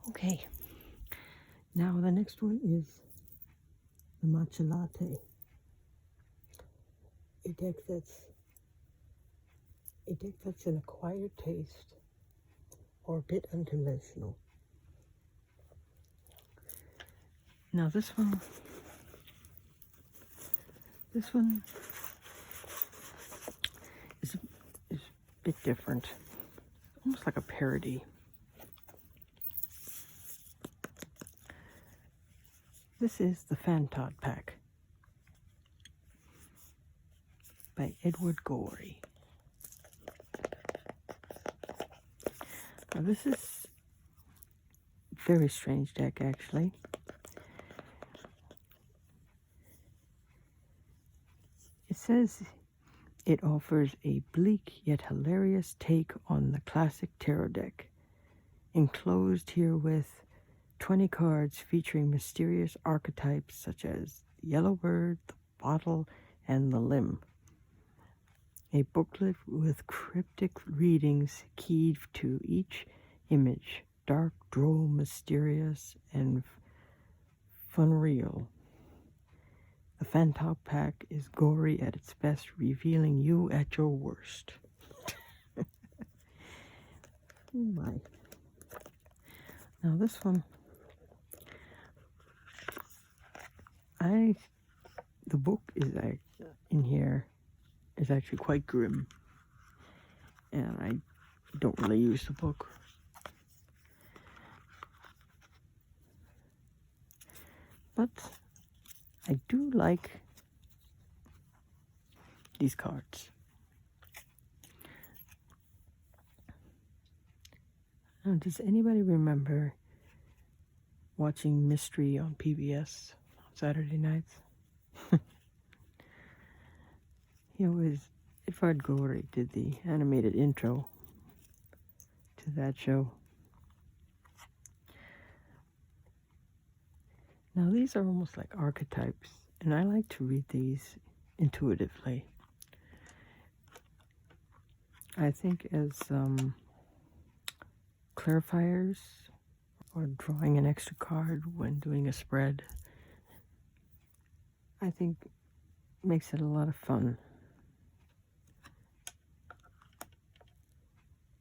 Okay, now the next one is the Matcha Latte. A deck that's an acquired taste or a bit unconventional. Now this one is a bit different, almost like a parody. This is the Fantod Pack by Edward Gorey. Now this is a very strange deck, actually. It says it offers a bleak yet hilarious take on the classic tarot deck, enclosed here with 20 cards featuring mysterious archetypes such as the yellow bird, the bottle, and the limb. A booklet with cryptic readings keyed to each image, dark, droll, mysterious, and fun-real. The Fantod Pack is gory at its best, revealing you at your worst. Oh my. Now this one, the book is in here is actually quite grim, and I don't really use the book. But I do like these cards. Now, does anybody remember watching Mystery on PBS on Saturday nights? Edward Gorey did the animated intro to that show. Now these are almost like archetypes, and I like to read these intuitively. I think as clarifiers or drawing an extra card when doing a spread, I think makes it a lot of fun.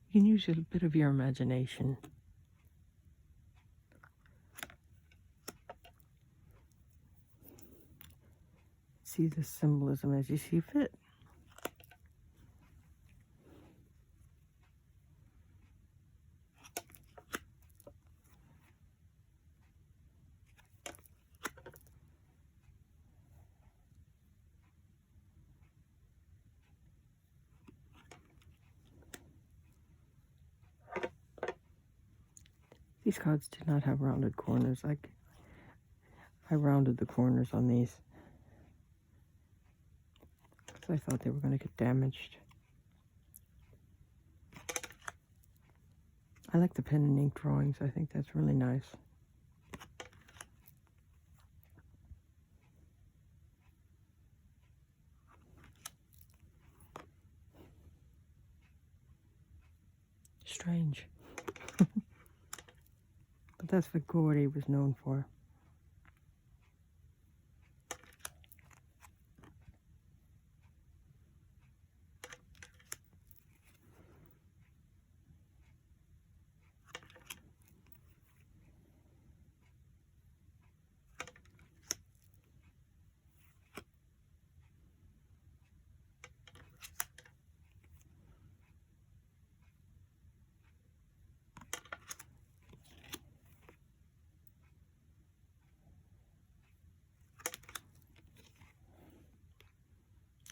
You can use a bit of your imagination. See the symbolism as you see fit. These cards do not have rounded corners. I rounded the corners on these because I thought they were going to get damaged. I like the pen and ink drawings. I think that's really nice. Strange. But that's what Gorey was known for.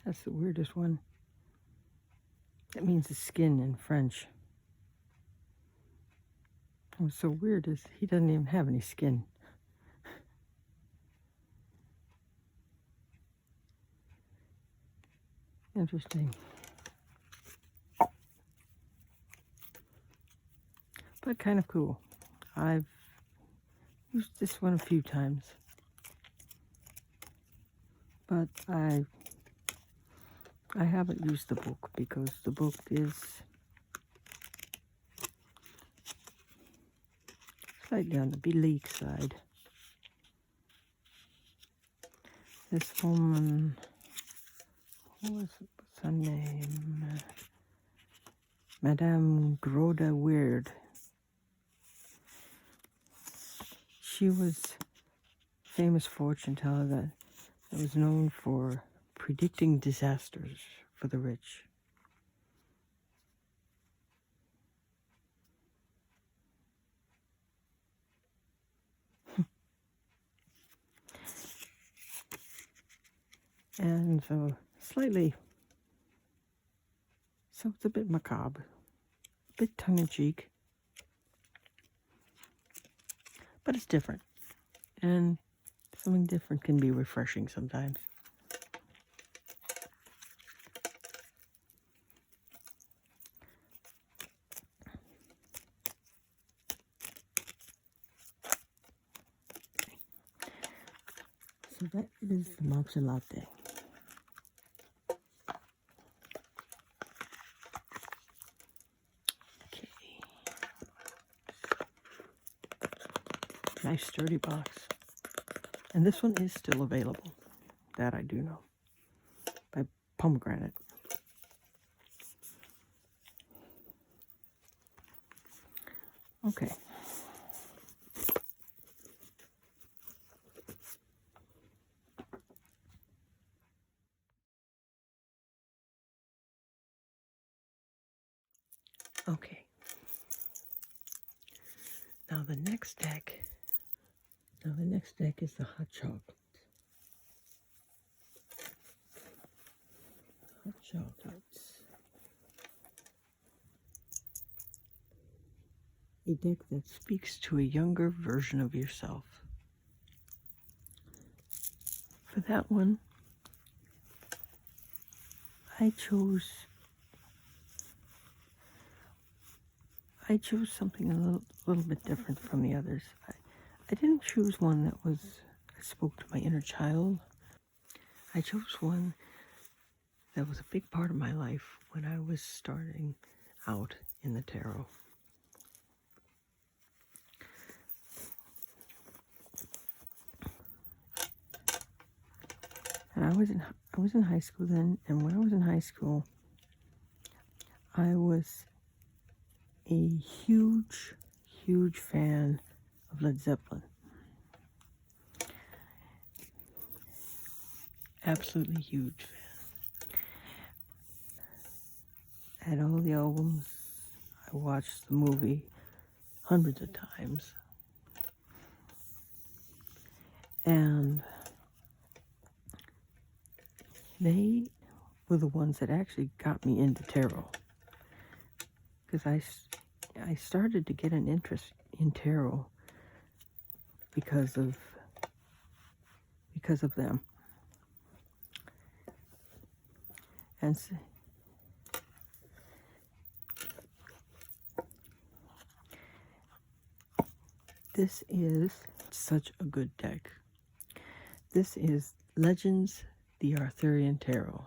That's the weirdest one. That means the skin in French. What's so weird is he doesn't even have any skin. Interesting. But kind of cool. I've used this one a few times. But I haven't used the book because the book is slightly on the bleak side. This woman, what's her name? Madame Groda Weird. She was a famous fortune teller that was known for predicting disasters for the rich. And so so it's a bit macabre, a bit tongue-in-cheek, but it's different. And something different can be refreshing sometimes. So that is the matcha latte. Okay. Nice sturdy box. And this one is still available. That I do know. By Pomegranate. Okay. Okay. Now the next deck is the hot chocolate. Hot chocolates. A deck that speaks to a younger version of yourself. For that one, I chose something a little bit different from the others. I didn't choose one that spoke to my inner child. I chose one that was a big part of my life when I was starting out in the tarot. And I was in high school then, and when I was in high school, I was a huge fan of Led Zeppelin. Absolutely huge fan. I had all the albums. I watched the movie hundreds of times. And they were the ones that actually got me into tarot. Because I started to get an interest in tarot because of them. And this is such a good deck. This is Legends, the Arthurian Tarot.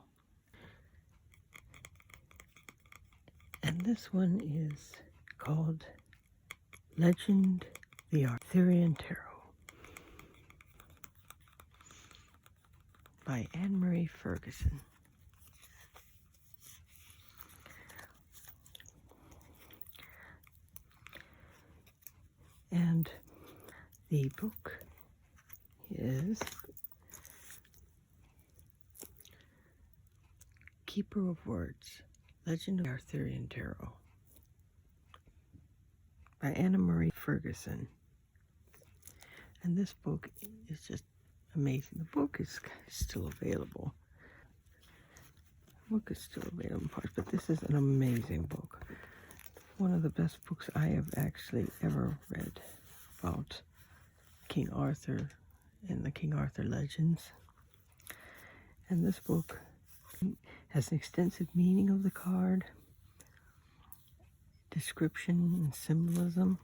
And this one is called Legend, the Arthurian Tarot by Anne-Marie Ferguson. And the book is Keeper of Words, Legend of the Arthurian Tarot by Anne-Marie Ferguson. And this book is just amazing. The book is still available. The book is still available in parts, but this is an amazing book. One of the best books I have actually ever read about King Arthur and the King Arthur legends. And this book has an extensive meaning of the card, description and symbolism,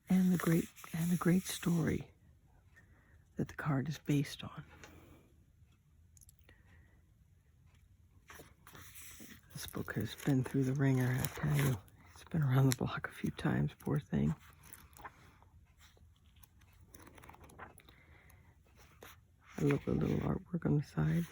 and the great story that the card is based on. The This book has been through the ringer, I tell you. It's been around the block a few times, poor thing. I love the little artwork on the side.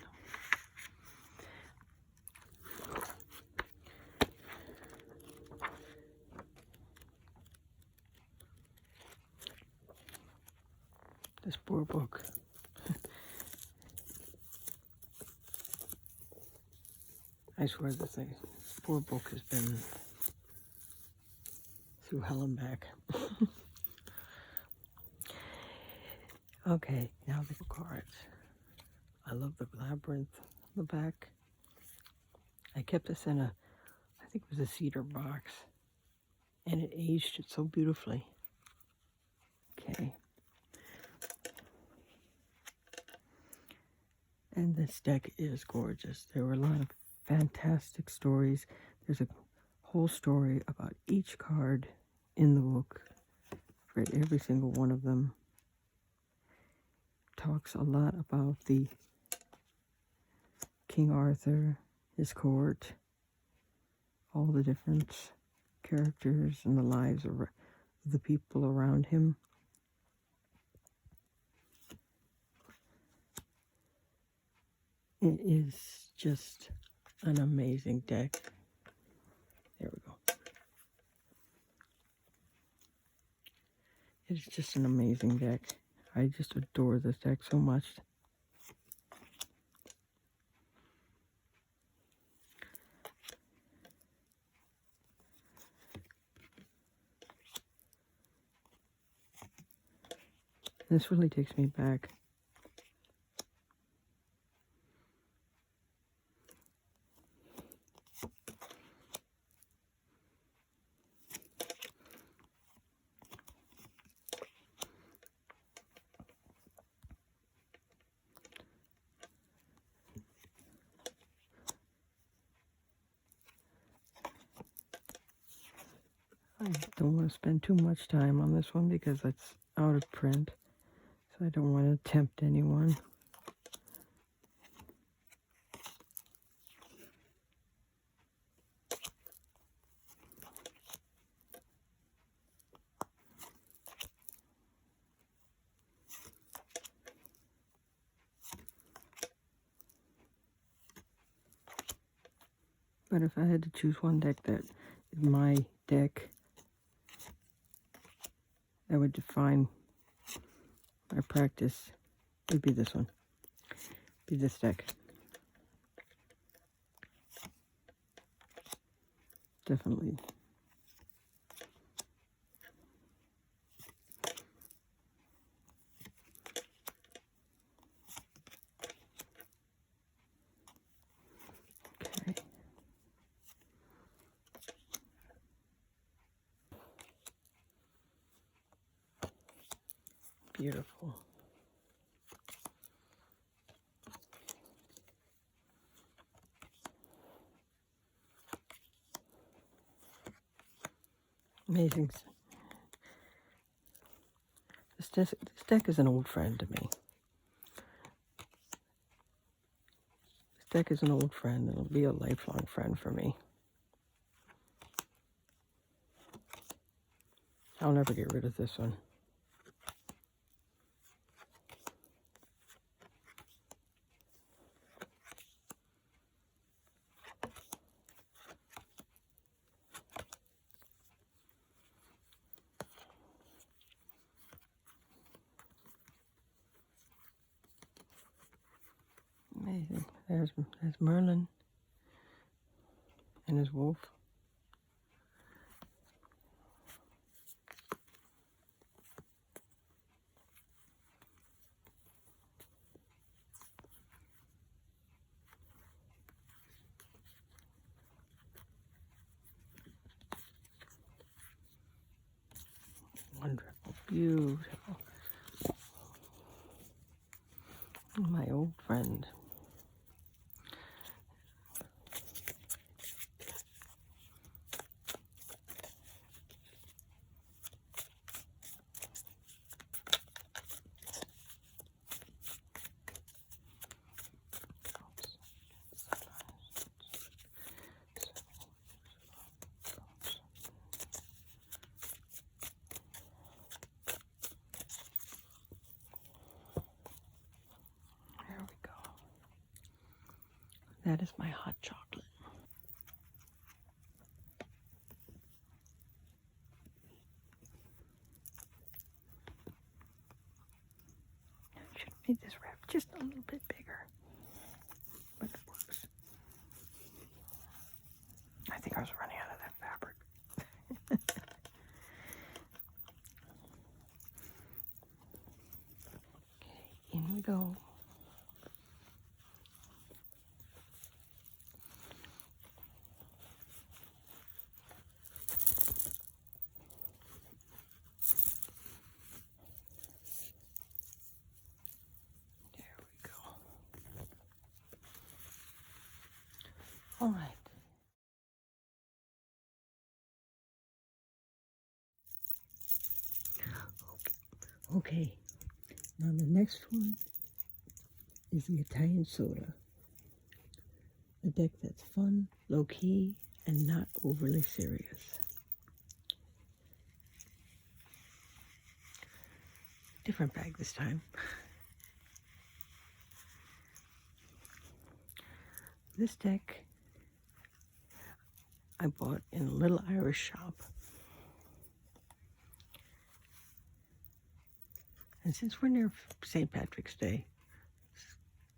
This poor book. I swear this poor book has been through hell and back. Okay, now the cards. I love the labyrinth on the back. I kept this in a, I think it was a cedar box, and it aged it so beautifully. Okay. And this deck is gorgeous. There were a lot of fantastic stories. There's a whole story about each card in the book. I've read every single one of them. Talks a lot about the King Arthur, his court, all the different characters and the lives of the people around him. It is just an amazing deck. There we go. It's just an amazing deck. I just adore this deck so much. This really takes me back. I don't want to spend too much time on this one because it's out of print. So I don't want to tempt anyone. But if I had to choose one deck that is my deck, that would define my practice, it would be this one. Be this deck. Definitely. Okay. Beautiful. Amazing. This deck is an old friend to me. This deck is an old friend, and it'll be a lifelong friend for me. I'll never get rid of this one. Amazing. There's Merlin and his wolf. Wonderful, beautiful. My old friend. That is my hot chocolate. I should make this wrap just a little bit bigger, but it works. I think I was running out of that fabric. Okay, in we go. All right. Okay. Now the next one is the Italian soda. A deck that's fun, low-key, and not overly serious. Different bag this time. This deck I bought in a little Irish shop. And since we're near St. Patrick's Day,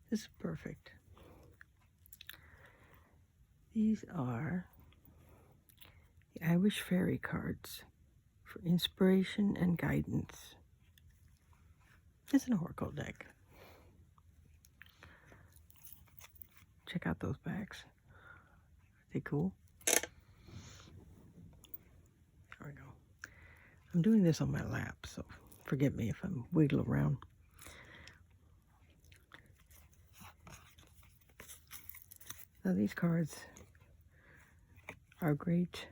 this is perfect. These are the Irish fairy cards for inspiration and guidance. It's an oracle deck. Check out those bags. Are they cool? There we go. I'm doing this on my lap, so forgive me if I'm wiggle around. Now these cards are great.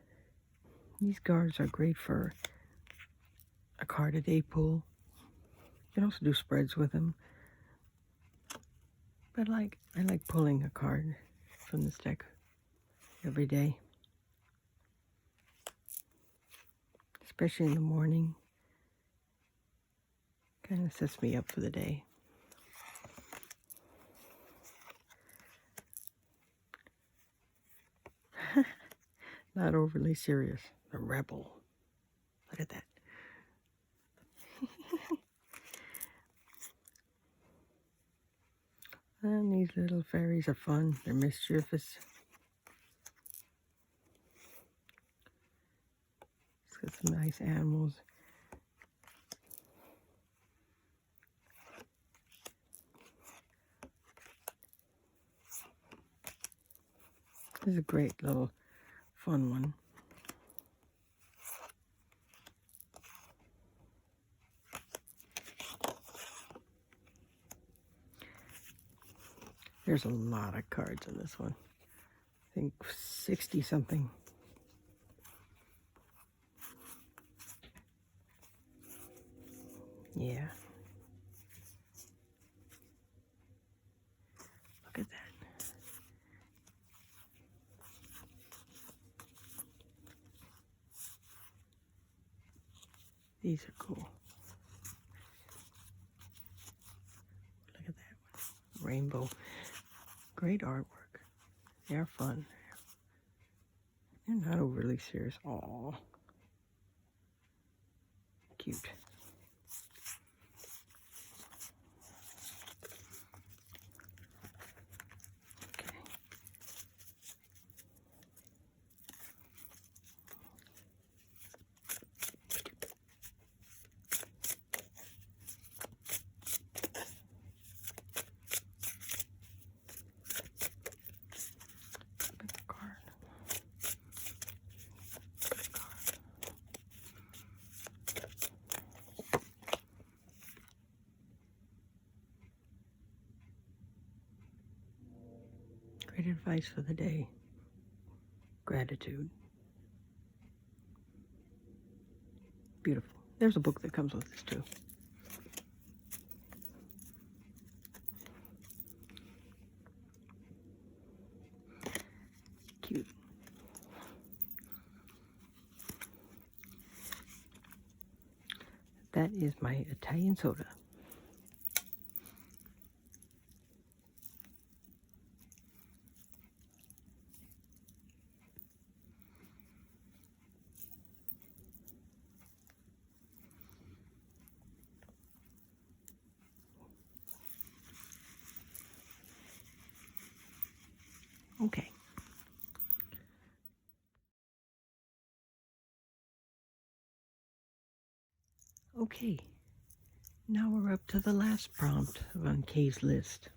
These cards are great for a card a day pull. You can also do spreads with them. But I like pulling a card from this deck every day. Especially in the morning. Kind of sets me up for the day. Not overly serious. The rebel. Look at that. And these little fairies are fun. They're mischievous. It's got some nice animals. This is a great little fun one. There's a lot of cards in this one. I think 60 something. Yeah. Look at that. These are cool. Look at that one. Rainbow. Great artwork. They're fun. They're not overly serious. Aww. Cute. Okay. Great advice for the day. Gratitude. Beautiful. There's a book that comes with this too. Cute. That is my Italian soda. Okay. Okay. Now we're up to the last prompt on Kay's list.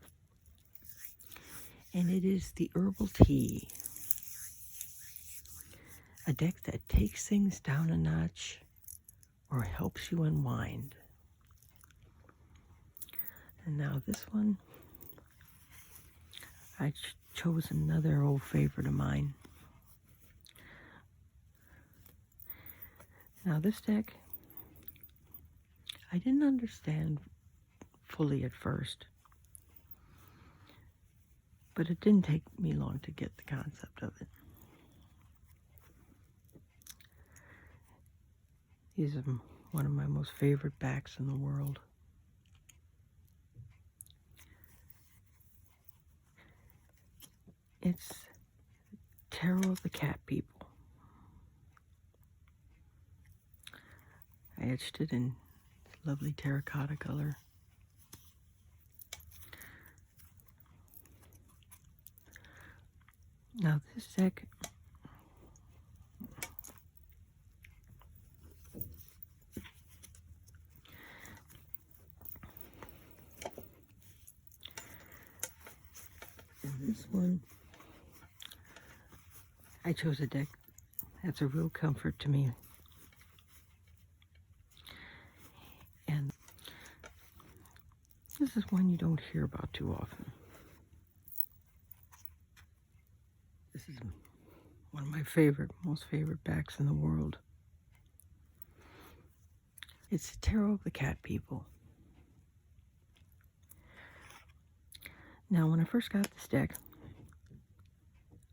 And it is the Herbal Tea. A deck that takes things down a notch or helps you unwind. And now this one, I chose another old favorite of mine. Now this deck, I didn't understand fully at first, but it didn't take me long to get the concept of it. These are one of my most favorite backs in the world. It's Tarot of the Cat People. I etched it in lovely terracotta color. Now this deck, and this one, I chose a deck that's a real comfort to me. And this is one you don't hear about too often. This is one of my most favorite backs in the world. It's the Tarot of the Cat People. Now, when I first got this deck,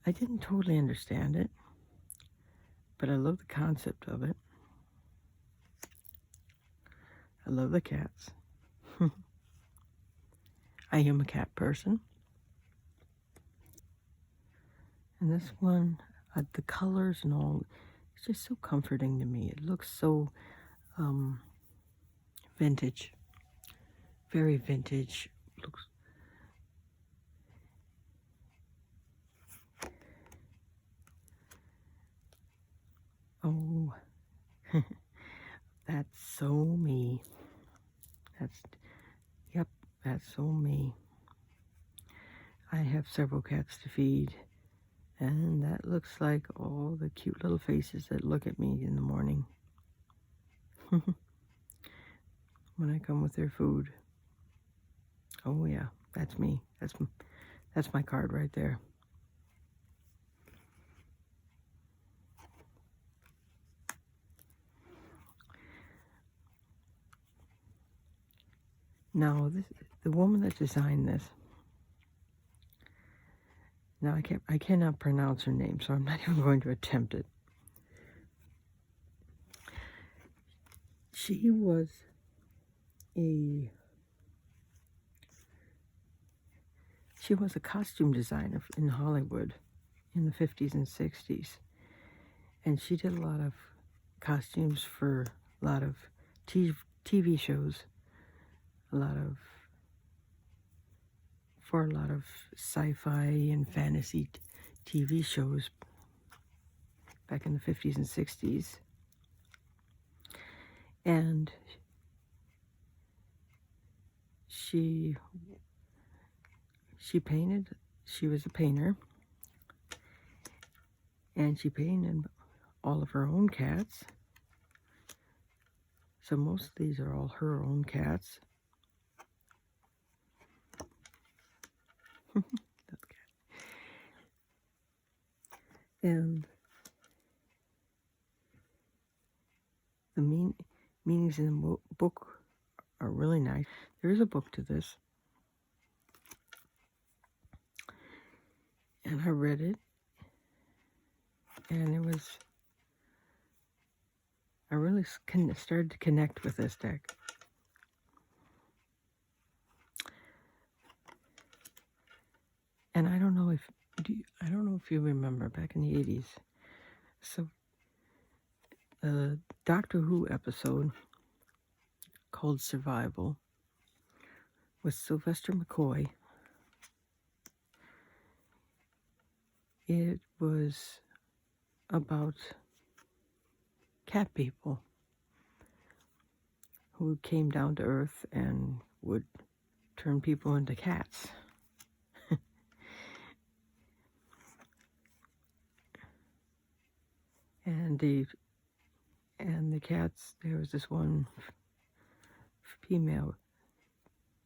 I didn't totally understand it, but I love the concept of it. I love the cats. I am a cat person. And this one, the colors and all, it's just so comforting to me. It looks so vintage, very vintage. Looks oh, that's so me. Yep, that's so me. I have several cats to feed, and that looks like all the cute little faces that look at me in the morning when I come with their food. Oh yeah, that's me. That's my card right there. Now, the woman that designed this. Now I cannot pronounce her name, so I'm not even going to attempt it. She was a costume designer in Hollywood in the 50s and 60s. And she did a lot of costumes for a lot of TV shows, for a lot of sci-fi and fantasy TV shows back in the 50s and 60s. And she painted, she was a painter, and she painted all of her own cats. So most of these are all her own cats. And the meanings in the book are really nice. There is a book to this. And I read it. And I really started to connect with this deck. And I don't know if you remember back in the 80s. So a Doctor Who episode called Survival with Sylvester McCoy. it was about cat people who came down to earth and would turn people into cats. And the cats, there was this one female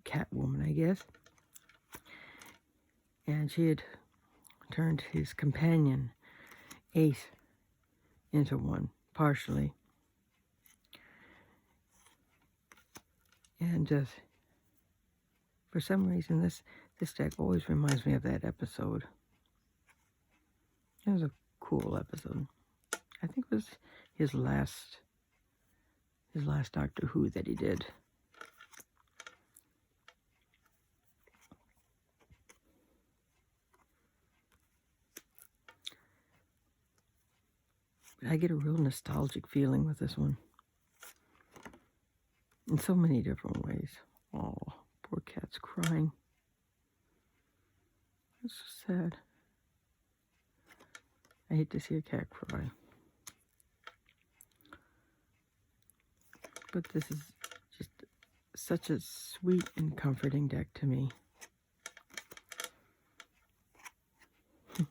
cat woman, I guess, and she had turned his companion, Ace, into one, partially. And just, for some reason, this deck always reminds me of that episode. It was a cool episode. I think it was his last Doctor Who that he did. But I get a real nostalgic feeling with this one. In so many different ways. Oh, poor cat's crying. That's so sad. I hate to see a cat cry. But this is just such a sweet and comforting deck to me.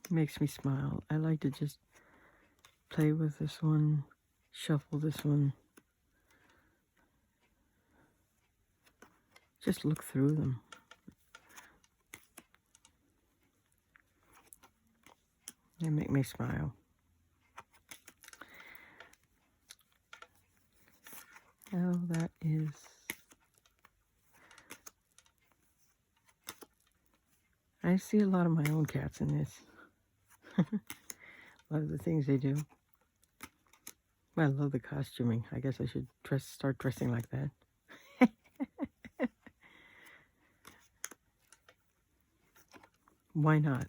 Makes me smile. I like to just play with this one, shuffle this one. Just look through them. They make me smile. Oh, that is... I see a lot of my own cats in this. A lot of the things they do. I love the costuming. I guess I should start dressing like that. Why not?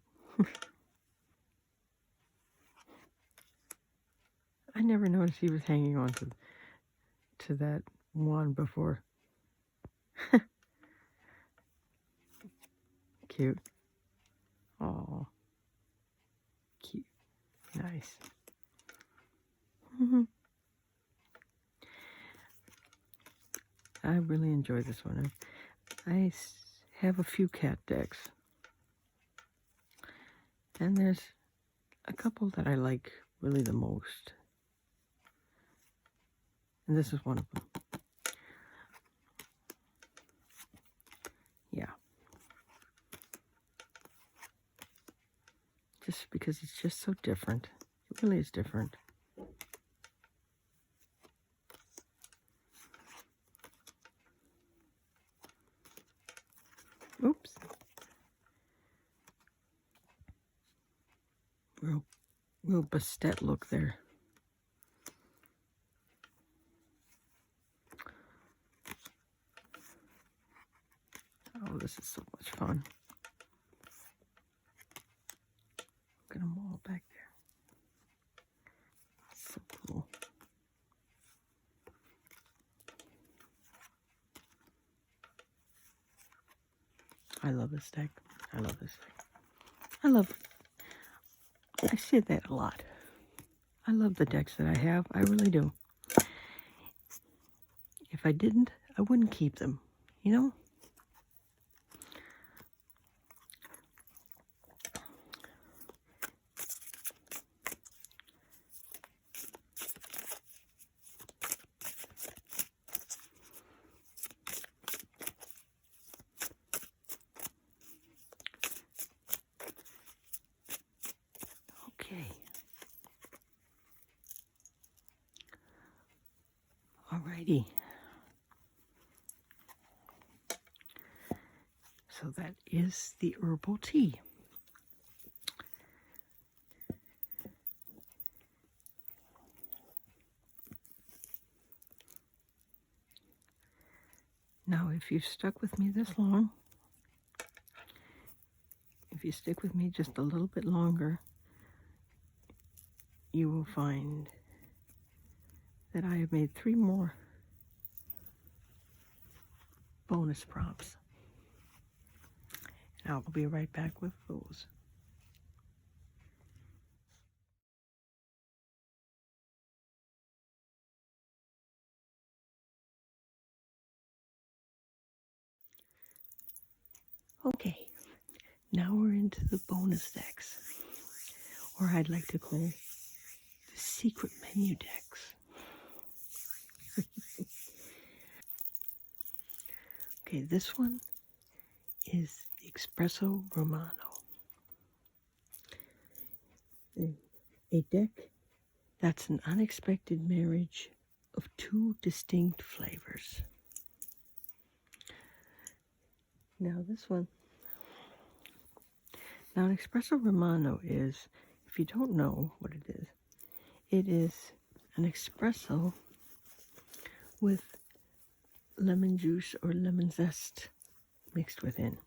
I never noticed he was hanging on to that wand before. Cute. Oh, cute. Nice. I really enjoy this one. I have a few cat decks. And there's a couple that I like really the most. And this is one of them. Yeah. Just because it's just so different. It really is different. Oops. Real Bastet look there. Oh, this is so much fun. Look at them all back there. So cool. I love this deck. I love this deck. I say that a lot. I love the decks that I have. I really do. If I didn't, I wouldn't keep them. You know? Okay. Alrighty. So that is the herbal tea. Now, if you've stuck with me this long, if you stick with me just a little bit longer, you will find that I have made 3 more bonus prompts. And I'll be right back with those. Okay, now we're into the bonus decks, or I'd like to call the secret menu decks. Okay, this one is the Espresso Romano, a deck that's an unexpected marriage of two distinct flavors. Now this one, now an Espresso Romano is, if you don't know what it is an espresso with lemon juice or lemon zest mixed within.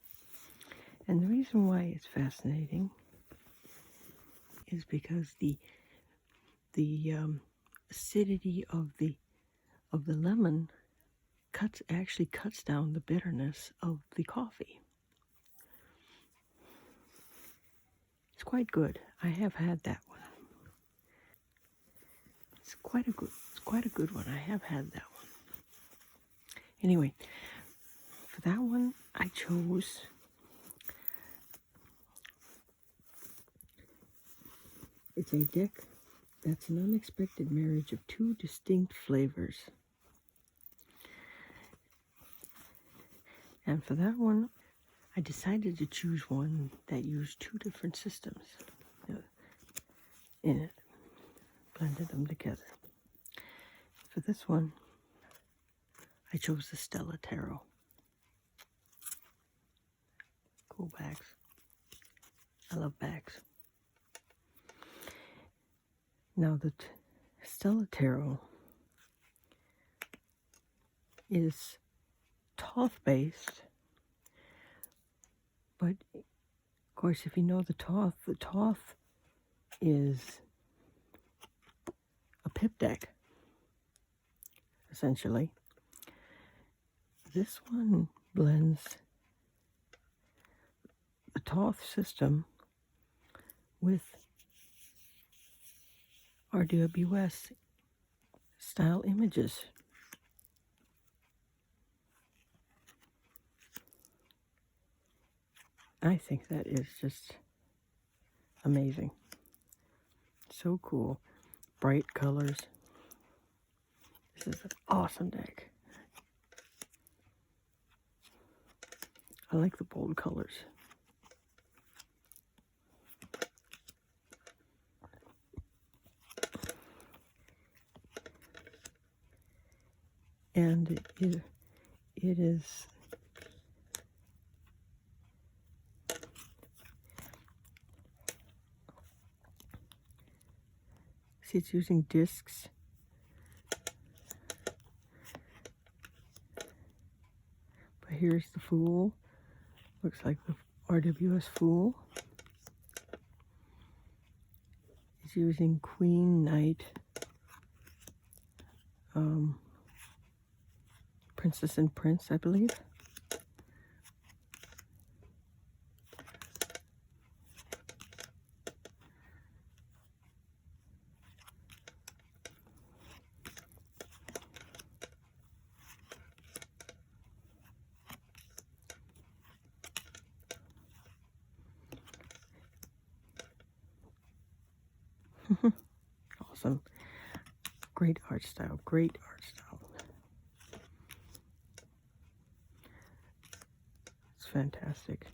And the reason why it's fascinating is because the acidity of the lemon actually cuts down the bitterness of the coffee. It's quite good. I have had that one. It's quite a good one. I have had that one. Anyway, for that one I chose it's a deck that's an unexpected marriage of two distinct flavors. And for that one, I decided to choose one that used two different systems in it. Blended them together. For this one, I chose the Stella Tarot. Cool bags. I love bags. Now the Stella Tarot is Toth based, but of course if you know the Toth is a pip deck, essentially. This one blends the Toth system with RWS style images. I think that is just amazing. So cool. Bright colors. This is an awesome deck. I like the bold colors. And it is see, it's using discs. But here's the Fool. Looks like the RWS Fool. It's using Queen, Knight, Princess and Prince, I believe. Awesome. Great art style. Great art style. It's fantastic.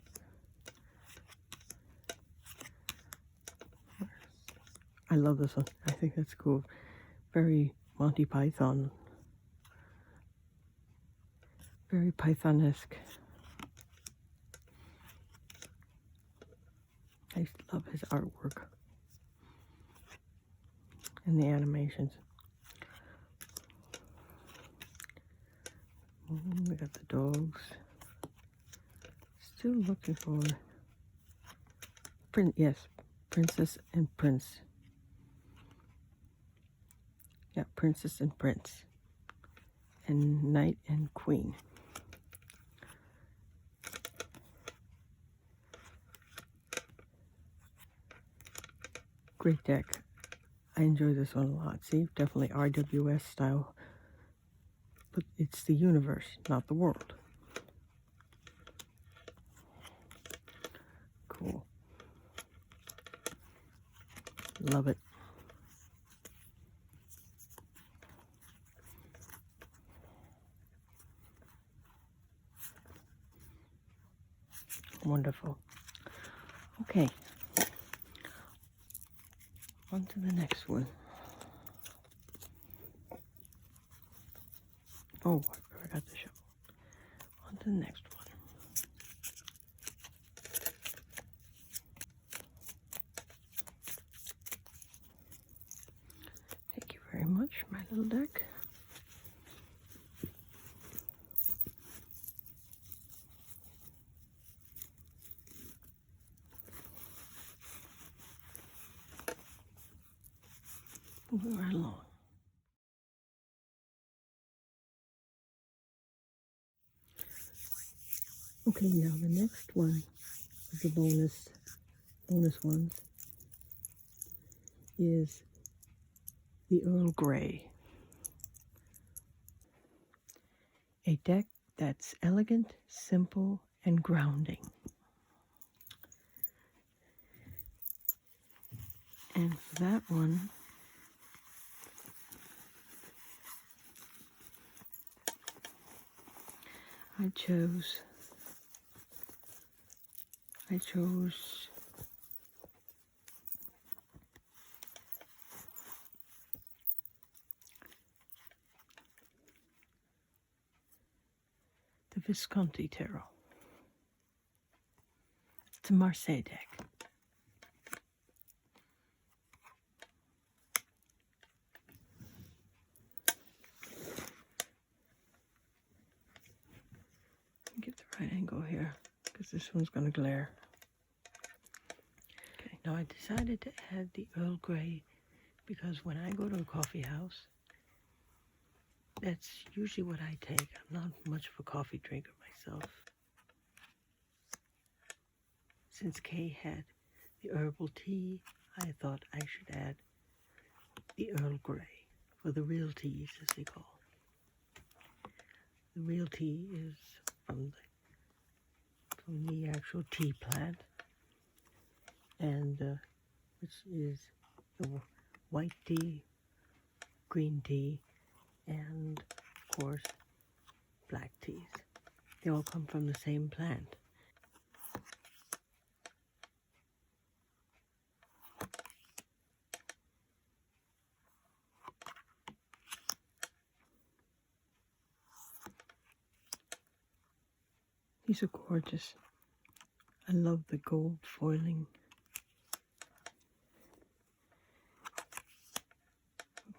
I love this one. I think that's cool. Very Monty Python. Very Python-esque. I used to love his artwork and the animations. We got the dogs. Still looking for Princess and Prince. Yeah, Princess and Prince. And Knight and Queen. Great deck. I enjoy this one a lot. See, definitely RWS style. But it's the universe, not the world. Love it. Wonderful. Okay. On to the next one. Oh, I forgot to show. On to the next one. Thank you very much, my little deck. Moving right along. Okay, now the next one of the bonus ones is the Earl Grey. A deck that's elegant, simple, and grounding. And for that one, I chose the Visconti Tarot. It's a Marseille deck. Get the right angle here, because this one's going to glare. Okay, now I decided to add the Earl Grey because when I go to a coffee house, that's usually what I take. I'm not much of a coffee drinker myself. Since Kay had the herbal tea, I thought I should add the Earl Grey for the real teas, as they call. The real tea is from the actual tea plant, and which is the white tea, green tea, and of course black teas. They all come from the same plant. These are gorgeous. I love the gold foiling.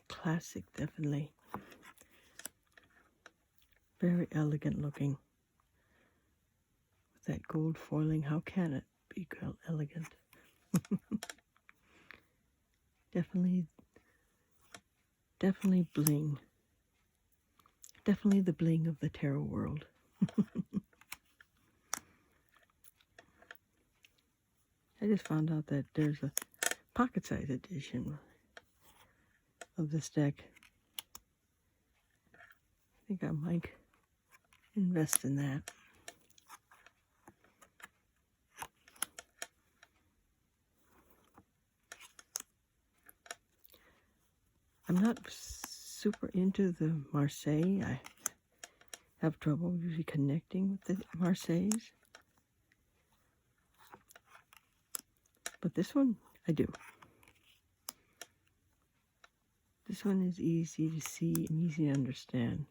Classic, definitely. Very elegant looking. With that gold foiling, how can it be elegant? Definitely bling. Definitely the bling of the tarot world. I just found out that there's a pocket-sized edition of this deck. I think I might invest in that. I'm not super into the Marseille. I have trouble usually connecting with the Marseilles. But this one, I do. This one is easy to see and easy to understand.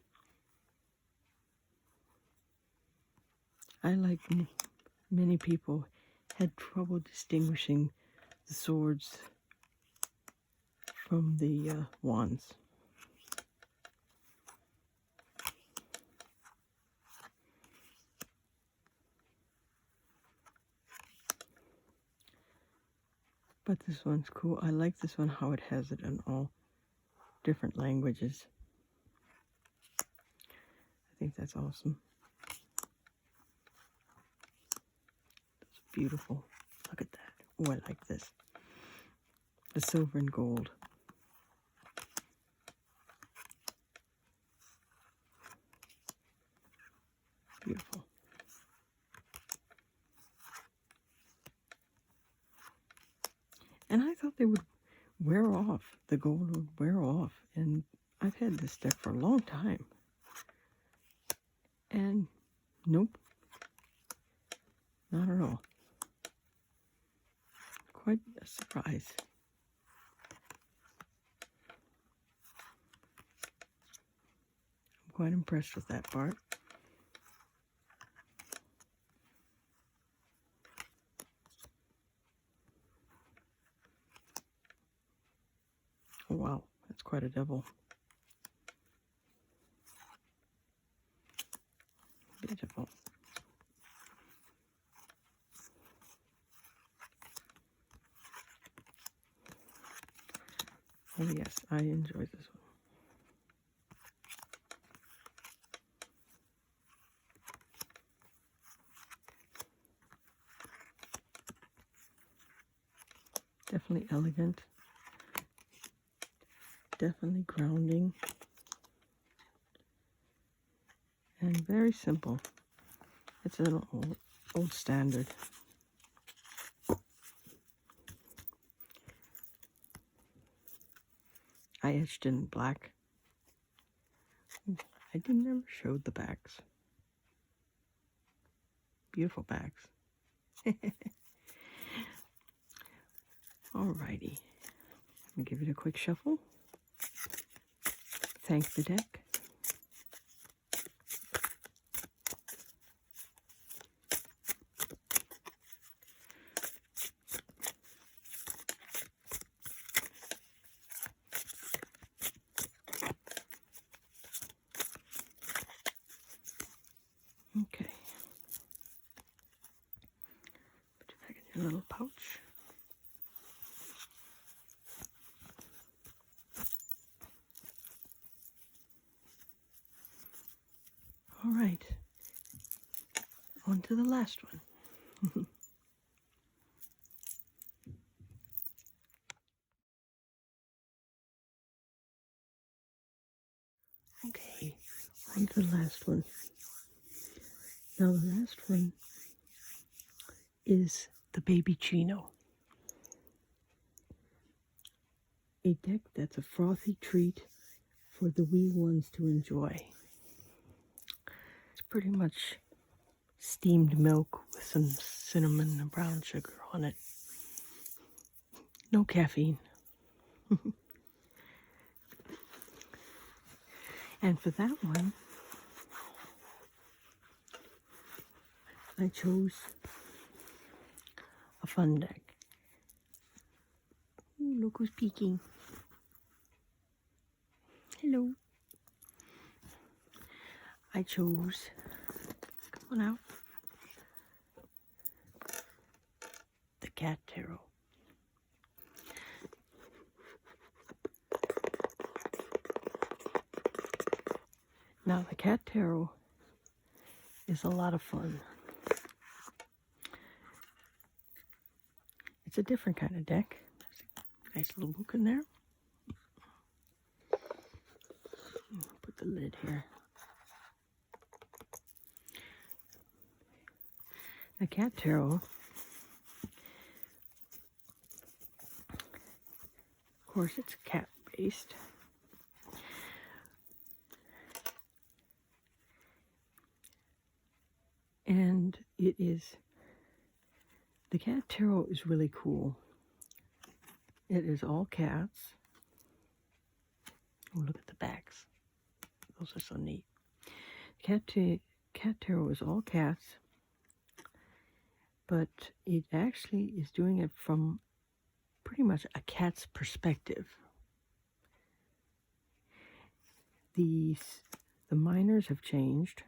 I, like many people, had trouble distinguishing the swords from the wands. But this one's cool. I like this one, how it has it in all different languages. I think that's awesome. It's beautiful. Look at that. Oh, I like this. The silver and gold. Beautiful. And I thought they would wear off. The gold would wear off. And I've had this deck for a long time. And nope. Not at all. Quite a surprise. I'm quite impressed with that part. Oh wow, that's quite a devil. Beautiful. Oh yes, I enjoy this one. Definitely elegant. Definitely grounding. And very simple. It's an old standard. I etched in black. I never showed the backs. Beautiful backs. Alrighty. Let me give it a quick shuffle. Thank the deck. Okay. Put it back in your little pouch. All right. On to the last one. Okay. On to the last one. Now the last one is the BABYCCINO. A deck that's a frothy treat for the wee ones to enjoy. It's pretty much steamed milk with some cinnamon and brown sugar on it. No caffeine. And for that one, I chose a fun deck. Ooh, look who's peeking. Hello. I chose, come on out, the Cat Tarot. Now the Cat Tarot is a lot of fun. It's a different kind of deck. There's a nice little book in there. Put the lid here. The Cat Tarot, of course, it's cat-based. And it is, the Cat Tarot is really cool. It is all cats. Oh, look at the backs. Those are so neat. Cat Tarot is all cats, but it actually is doing it from pretty much a cat's perspective. The minors have changed.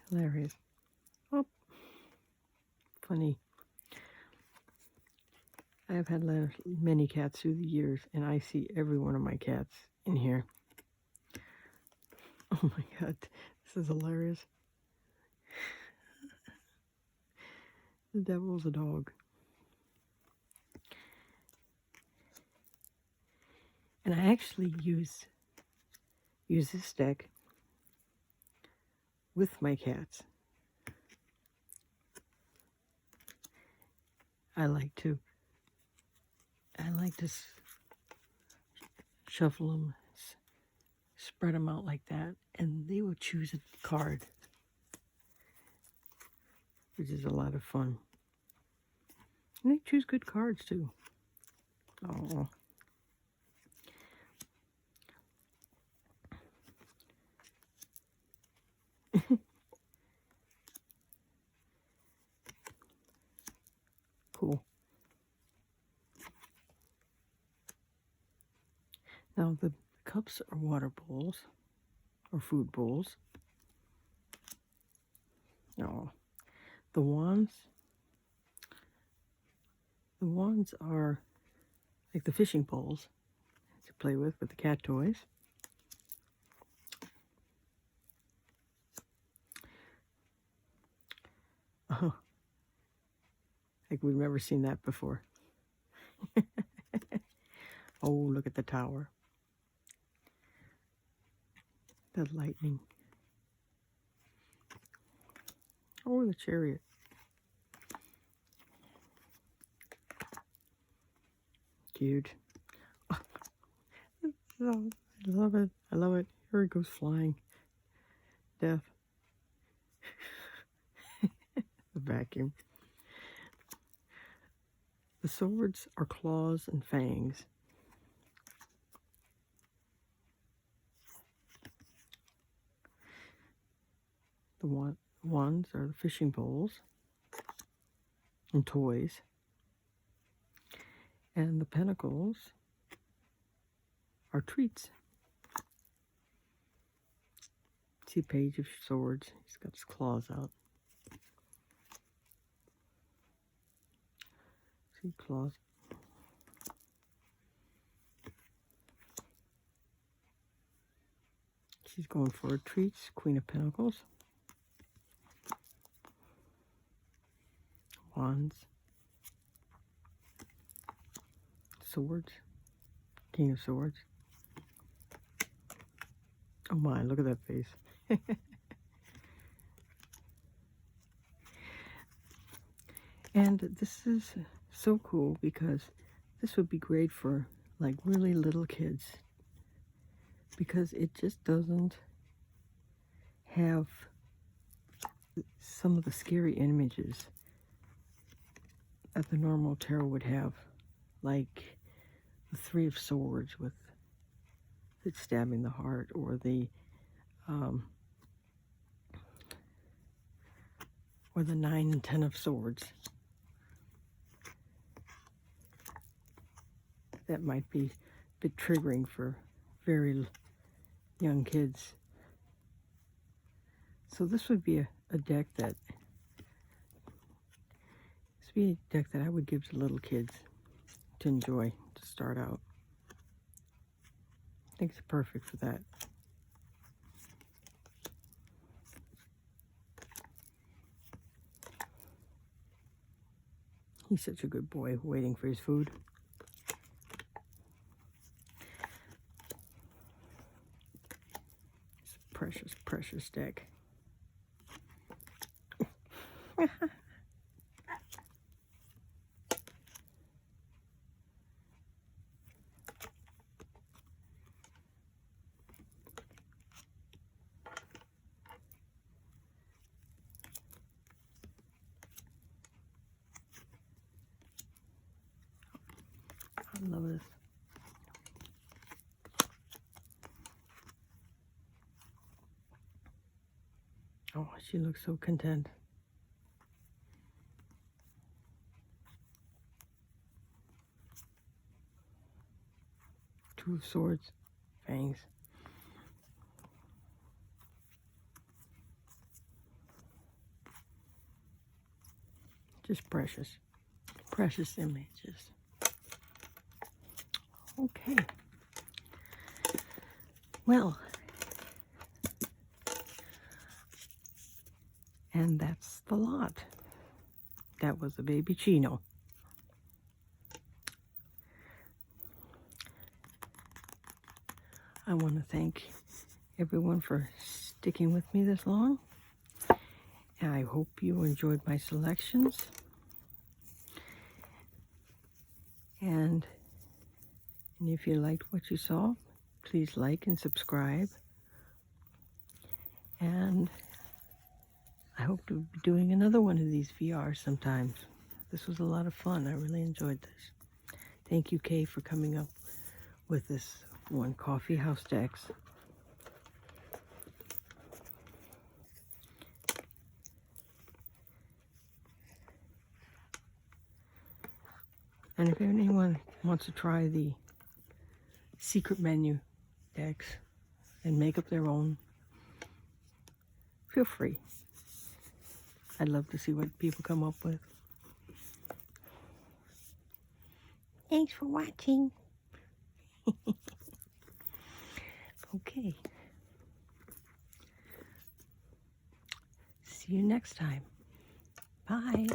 Hilarious. Oh, funny. I have had many cats through the years, and I see every one of my cats in here. Oh my God, this is hilarious. The devil's a dog. And I actually use this deck with my cats. I like to shuffle them, spread them out like that, and they will choose a card, which is a lot of fun. And they choose good cards too. Oh. Cool. Now the cups are water bowls or food bowls. Oh. The wands are like the fishing poles to play with the cat toys. Oh, like we've never seen that before. Oh, look at the tower. The lightning. Oh, the chariot. Cute. Oh, I love it. I love it. Here it goes flying. Death. The vacuum. The swords are claws and fangs. The wands are the fishing poles and toys. And the pentacles are treats. See, Page of Swords. He's got his claws out. See, claws. She's going for her treats. Queen of Pentacles. Wands. Swords. King of Swords. Oh my, look at that face. And this is so cool because this would be great for like really little kids, because it just doesn't have some of the scary images that the normal tarot would have, like the Three of Swords with it stabbing the heart, or the Nine and Ten of Swords. That might be a bit triggering for very young kids. So this would be a deck that I would give to little kids to enjoy to start out. I think it's perfect for that. He's such a good boy, waiting for his food. It's a precious, precious deck. I love this. Oh, she looks so content. Two of Swords, fangs. Just precious, precious images. Okay. Well, and that's the lot. That was the BABYCCINO. I want to thank everyone for sticking with me this long. I hope you enjoyed my selections. And if you liked what you saw, please like and subscribe. And I hope to be doing another one of these VRs sometimes. This was a lot of fun. I really enjoyed this. Thank you, Kay, for coming up with this one, Coffee House Decks. And if anyone wants to try the Secret Menu decks and make up their own, feel free. I'd love to see what people come up with. Thanks for watching. Okay. See you next time. Bye.